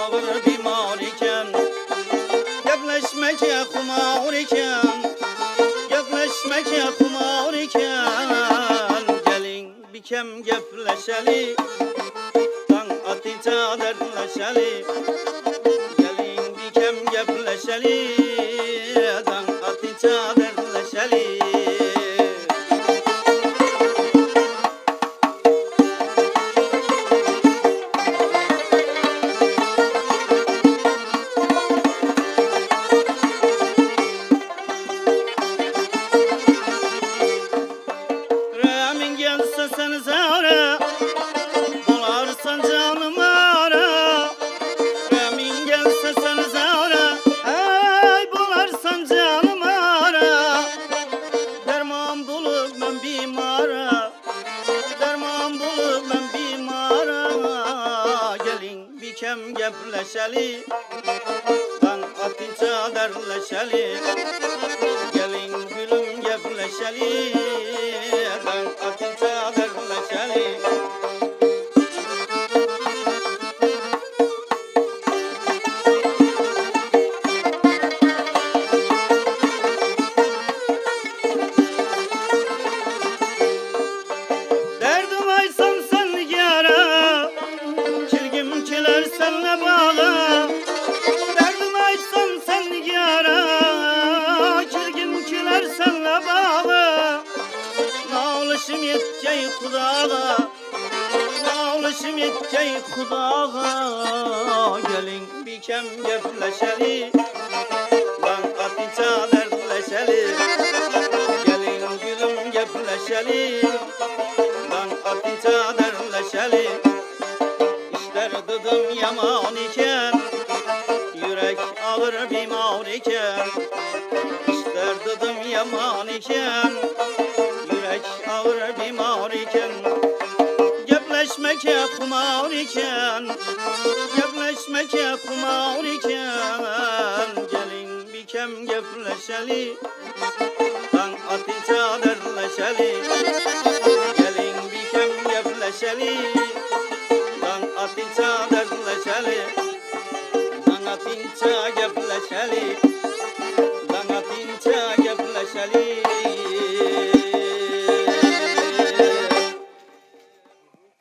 ağır bimar iken, gepleşmeke kumar iken, gepleşmeke kumar iken, gelin bikem gepleşeli, dan atınca dertleşeli, gelin bikem gepleşeli, dan atınca dertleşeli. Gelse sen zara, bularsan canım ara. Remin gelse sen zara, ey bularsan canım ara. Derman bulup ben bimara, derman bulup ben bimara. Gelin bikem gepleşeli, ben atınca derleşeli. Gelin gülüm gepleşeli, ben atınca derleşeli. Derdim aysam sen yara, çilgimkiler senle bağlı. Derdim aysam sen yara, çilgimkiler senle bağlı. Nağlışım yetkey kudağa, nağlışım yetkey kudağa. Gelin bikem gepleşeli, ben atınca dertleşeli. Gelin gülüm gepleşeli, ben atınca dertleşeli. İşler dıdım yaman iken, yürek ağır bimar iken. İşler dıdım yaman iken, yürek ağır bimar iken. Gepleşmeke kumar iken, gepleşmeke kumar iken. Gelin bikem gepleşeli, ben atınca derleşeli. Gelin bikem gepleşeli, ben atınca derleşeli. Ben atınca gepleşeli, ben atınca gepleşeli.